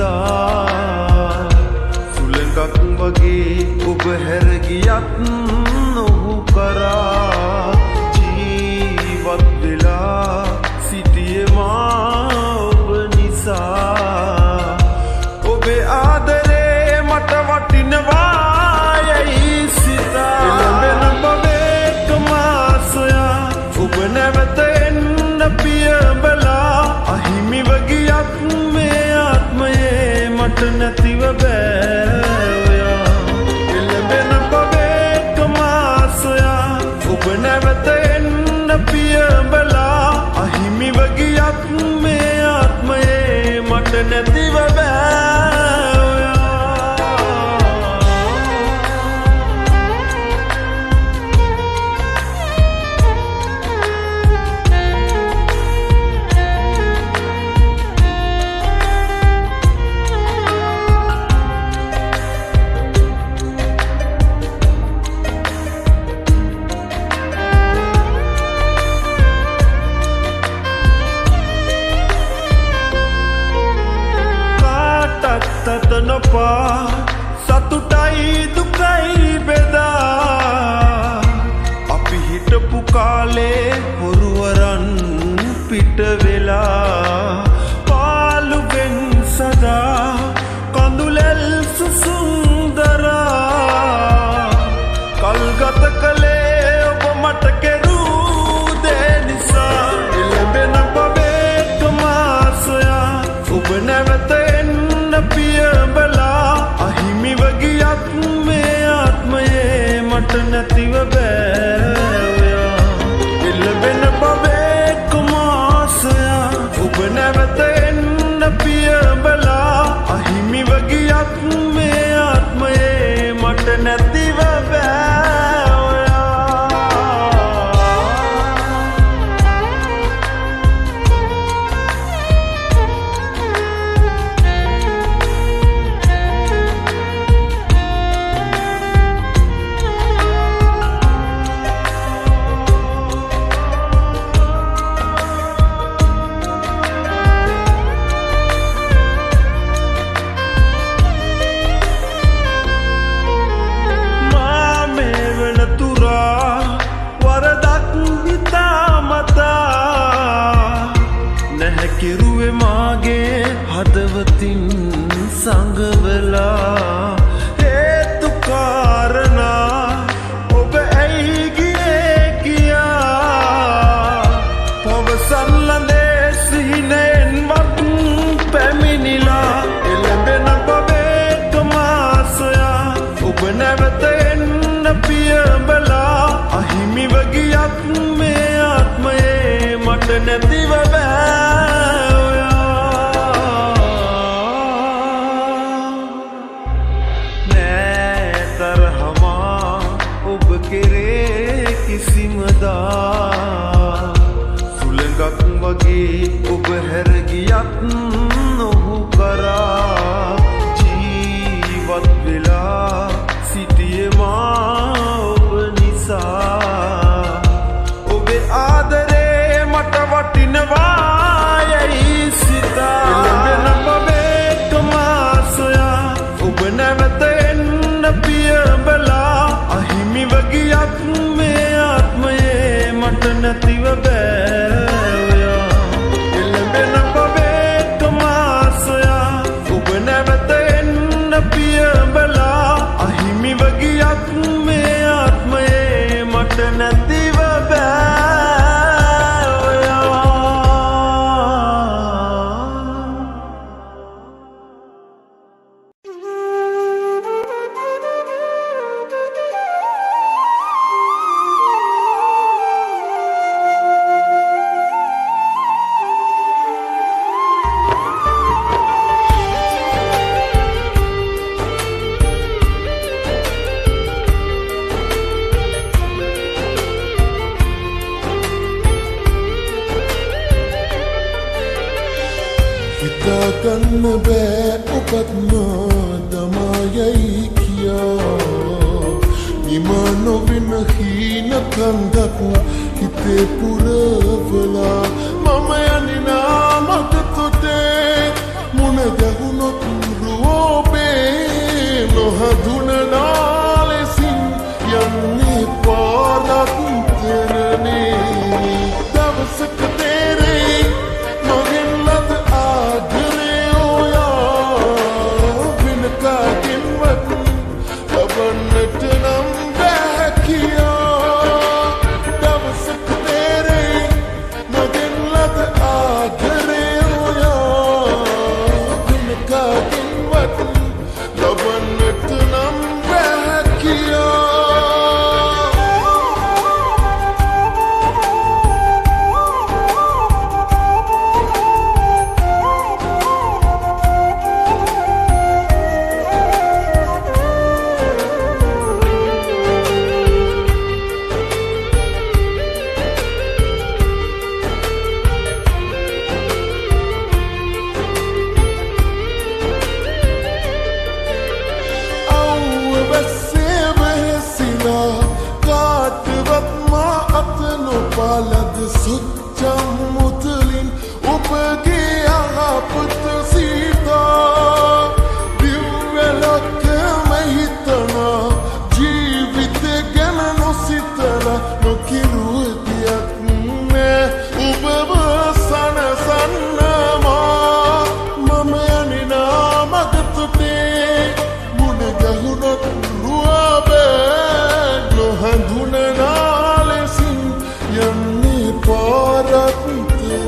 නිසා සුළඟක් වගේ ඔබ හැර ගියත් නොහු කරා ජීවත් වෙලා සිටියේ මා ඔබ නිසා ඔබේ ආදරේ මට වටිනවා යයි සිතා එළඹෙන බවෙක මා සොයා ඔබ නැවත එන්න පියඹලා අහිමිව ගියත් මේ ආත්මයේ මට නැතිව බෑ ඔයා එළඹෙන බවෙක මා සොයා ඔබ නැවත එන්න පියඹලා අහිමිව ගියත් මේ ආත්මයේ මට නැතිව බෑ තතනපා සතුටයි දුකයි බෙදා අපි හිටපු කාලේ හොරුවරන් පිට වෙලා පාළුවෙන් සදා කඳුලෙල් සුසුන්දරා කල්ගත කළේ ඔබ මට කෙරූ දේ නිසා එළඹෙන බවෙක මා සොයා ඔබ නැවත පියඹලා අහිමිව ගියත් මේ ආත්මයේ මට නැතිව බෑ ඔයා එළඹෙන බවෙක මා සොයා ඔබ නැවත එන්න පියඹලා අහිමිව ගියත් මේ ආත්මයේ මට නැතිව බෑ කිරුවේ මාගේ හදවතින් සංගවලා හේතු කාරණා ඔබ ඇයි ගියේ කියා පවසන් ලඳේ සිහිනෙන් වත් පැමිණිලා එළඹෙන බවෙක මා සොයා ඔබ නැවත එන්න පියඹලා අහිමිව ගියත් මේ ආත්මයේ මට නැතිව බෑ සුළඟක් වගේ ඔබ හැර ගියත් නොහු කරා ජීවත් වෙලා සිටියේ මා ඔබ නිසා ඔබේ ආදරේ මට වටිනවා යයි සිතා එළඹෙන බවෙක මා සොයා ඔබ නැවත එන්න පියඹලා අහිමිව ගියත් මේ ආත්මයේ මට නැතිව බෑ ඔයා එළඹෙන බවෙක මා සොයා ඔබ නැවත එන්න පියඹලා අහිමිව ගියත් මේ ආත්මයේ මට නැතිව බෑ ඔයා හිතාගන්න බෑ ඔබත් මා දමායයි කියා නිමා නොවෙන හීන කන්දක් හිතේ පුරවලා මම යන්නේ නාමට තොටේ මුණ ගැහුණොත් සොච්චම් මුතලින් ඔබගේ අහපත සීතා දිව්වැලක්කම හිතනා ජීවිත ගැන නොසිතලා නොකිරුවදියක් නෑ ඔබව සනසන්නමා මම යනිනා මගතොටේ මුණ ගැහුණොත් රුවබෑ නොහඳුනනා ලෙසින් යන්නේ පාරක්තරනේ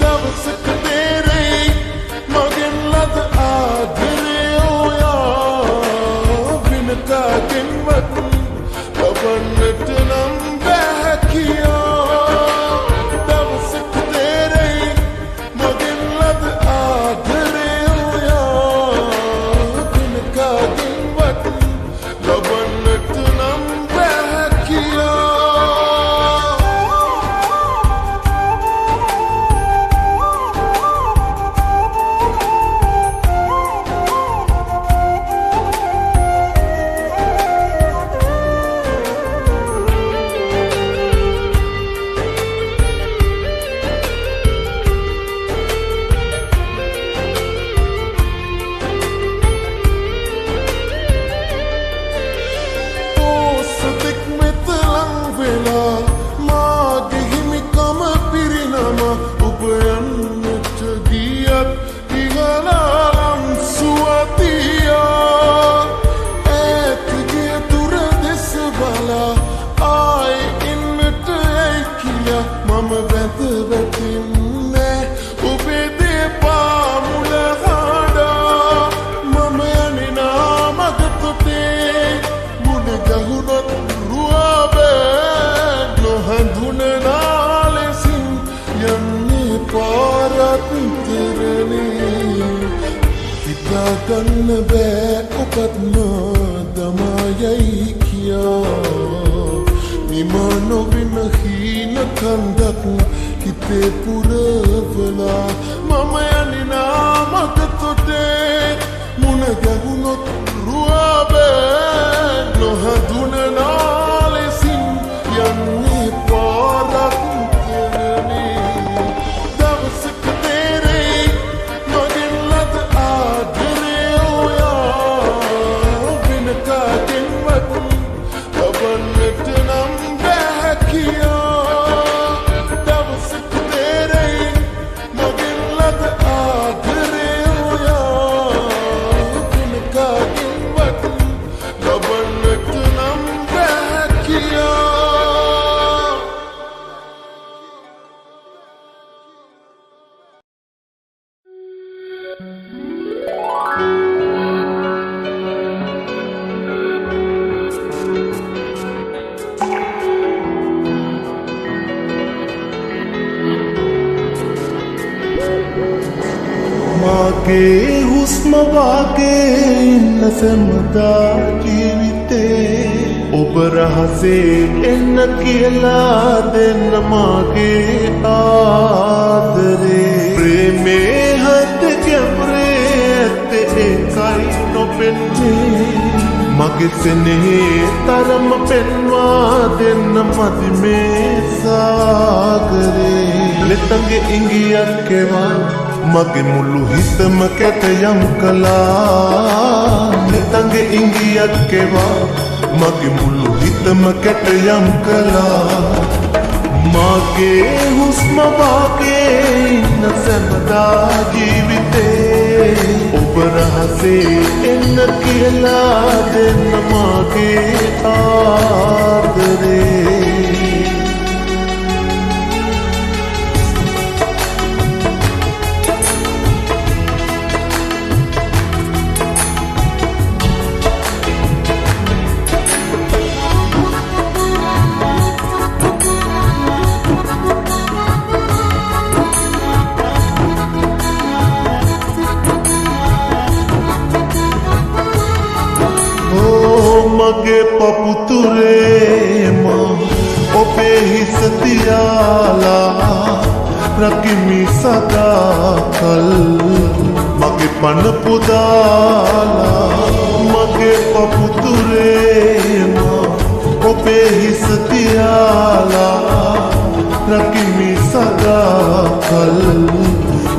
දවසක තේරෙයි මගෙන් ලද ආදරේ ඔයා වෙන කාගෙන්වත් ලබන්නට නම් බෑ කියා දවසක තේරෙයි මගෙන් ලද ආදරේ ඔයා වෙන කාගෙන්වත් ලබන්නට නම් බෑ කියා ගන්න බෑ ඔබත් දමායයි කියා නිමා නොවෙන හීන කන්දක් හිතේ පුරවලා මම යනිනා මගතොටේ මුණ ගැහුණොත් රුවබෑ නොහඳුනනා ලෙසින් යන්නේ පාරක්තරනේ දවසක තේරෙයි මගෙන් ලද ආදරේ ඔයා වෙන කාගෙන්වත් ලබන්නට නම් බෑ කියා දවසක තේරෙයි මගෙන් ලද ආදරේ ඔයා වෙන කාගෙන්වත් ලබන්නට නම් බෑ කියා මාගේ හුස්ම වාගේ ඉන්න සැමදා ජීවිතේ ඔබ රහසේ එන්න කියලා දෙන්න මාගේ ආදරේ ප්‍රේමේ හද ගැඹුරේ ඇත්තේ ඒකයි නොපෙන්නේ මගේ සෙනෙහේ තරම පෙන්වා දෙන්න මදි මේ සාගරේ ලෙතගේ ඉංගියක් එවා මගේ මුළු හිතම කැටයම් කළා නෙතගේ ඉංගියක් එවා මගේ මුළු හිතම කැටයම් කළා මගේ හුස්ම වාගේ ඉන්න සැමදා ජීවිතේ ඔබ රහසේ එන්න කියලා දෙන්න මගේ ආදරේ මගේ පපුතුරේ මා ඔබේ හිස තියාලා රකිමි සදාකල් මගේ පන පුදාලා මගේ පපුතුරේ මා ඔබේ හිස තියාලා රකිමි සදාකල්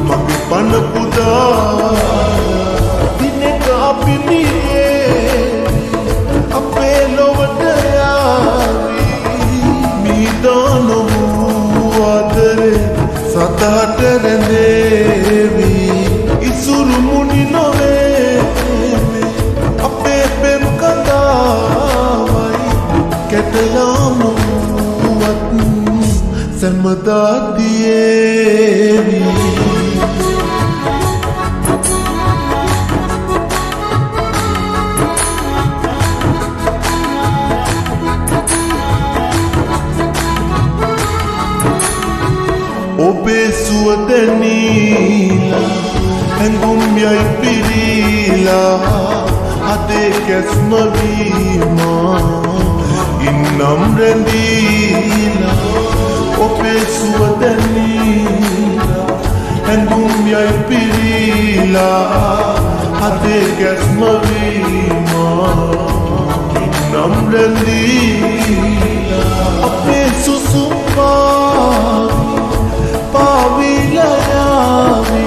මගේ පන පුදා දිනක අපි නියේ අපේ ලොවට යාවි මීදාන වූ ආදරේ සතහට රැඳේවි ඉසුරු මුනි නොවේ අපේ පෙම් කතාවයි කැටයාමුවත් සැමදා දියේවි ඔබේ සුවදනීලා හැඟුම් යයි පිරීලා අදේ කැස්ම වීමා ඉන්නම් රැඳීලා ඔබේ සුවදනීලා හැඟුම් යයි පිරීලා අදේ කැස්ම වීමා ඉන්නම් රැඳීලා අපේ සුසුම්පා පාවිලයාවි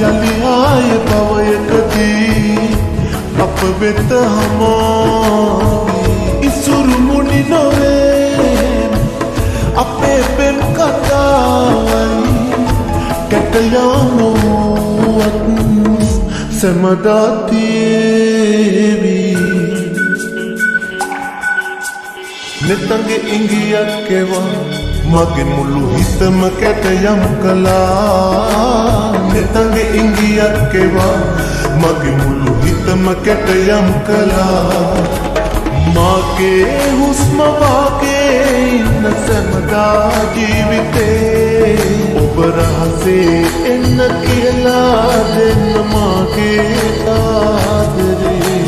යලි ආය පවයකදී අප වෙත හමාවි ඉසුරු මුනි නොවේ අපේ පෙම් කතාවයි කැටයාමුවත් සැමදා තියේවි නෙතගේ ඉංගියක් එවා මගේ මුළු හිතම කැටයම් කළා නෙතගේ ඉංගියක් එවා මගේ මුළු හිතම කැටයම් කළා මගේ හුස්ම වාගේ ඉන්න සැමදා ජීවිතේ ඔබ රහසේ එන්න කියලා දෙන්න මගේ ආදරේ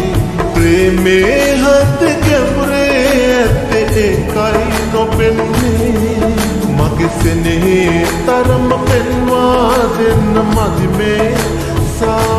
ප්‍රේමේ හත් ගැඹුරේ ඇත්තේ ඒකයි නොපෙන්නේ මගේ සෙනෙහේ තරම පෙන්වා දෙන්න මදි මේ සාගරේ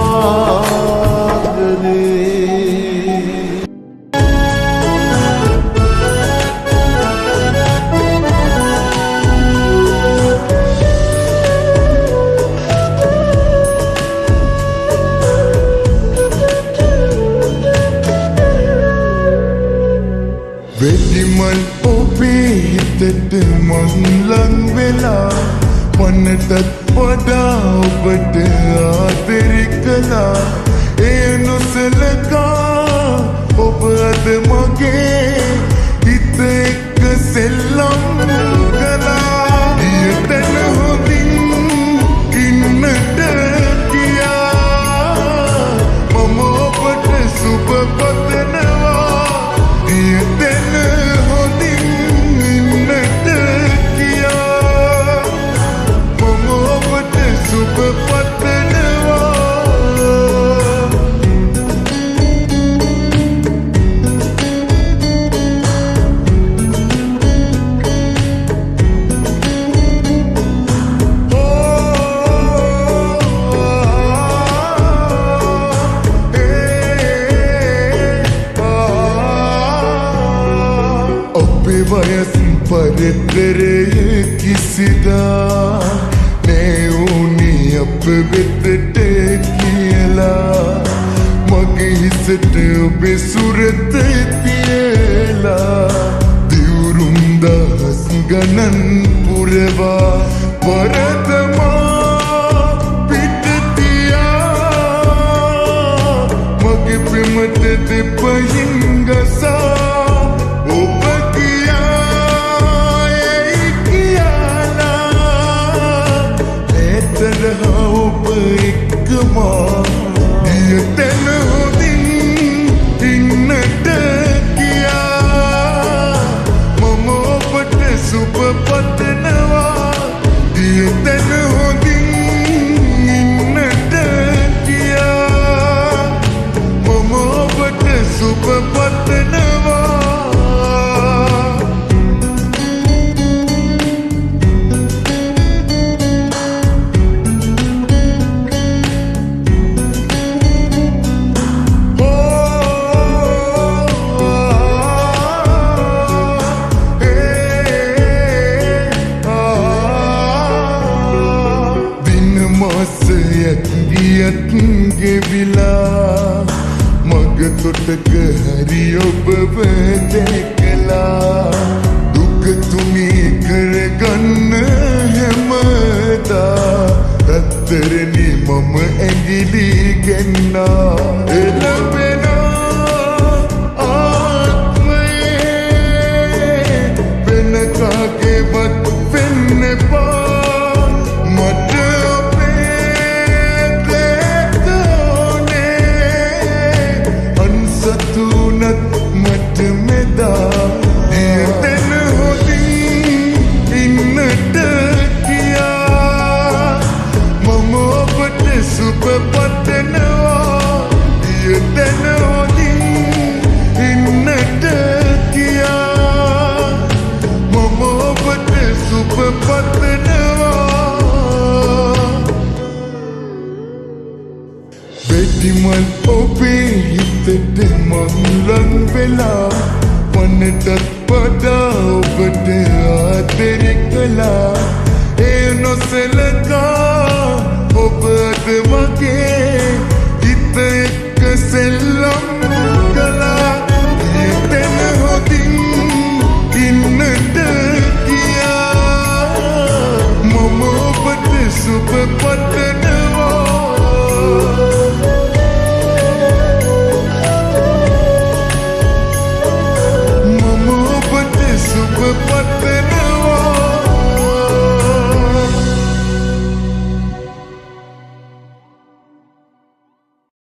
වෙඩිමල් ඔබේ හිතට මං ලං වෙලා පන්නටත් වඩා ඔබට ආදරේ කළා ඒ නොසලකා ඔබ අද මගේ හිත එක්ක සෙල්ලම් කළා ඊතන හොඳින් ඉන්නට කියා මම ඔබට සුබ පතනවා ඊතන හොඳින් ඉන්නට කියා මම ඔබට සුබ පතනවා ඔබේ වයස් පරිතරයේ කිසිදා නෑ උනේ අප වෙතට කියලා මගේ හිසට ඔබේ සුරත තියලා දිවුරුම් දහස් ගණන් පුරවා වරදමා පිට තියා මගේ ප්‍රේමට දෙපයින් ගසා ඔබ ඔබ එක්කමා ඊතන හොඳින් ඉන්නට කියා මම ඔබට සුබ පතනවා ඊතන හොඳින් ඉන්නට කියා මම ඔබට සුබ පතනවා වසරයක් ගියත් ගෙවිලා මග තොටක හරි ඔබව දැකලා දුක තුනී කරගන්න හැමදා රත්තරනි මම ඇඟිලි ගෙන්නා එළවෙනා ආත්මයේ වෙන කාගේවත් වෙන්න එපා මට අපේ දෙතෝනේ අන්සතුනත් මට මෙදා දියතන හොදින් ඉන්නට කියා මම ඔබට සුබ පතනවා දියතන හොදින් ඉන්නට කියා මම ඔබට සුබ පතනවා වෙටිමල් ඔබේ හිතට මං ලං වෙලා මනටත් වඩා ඔබට ආදරේ කළා ඒ නොසල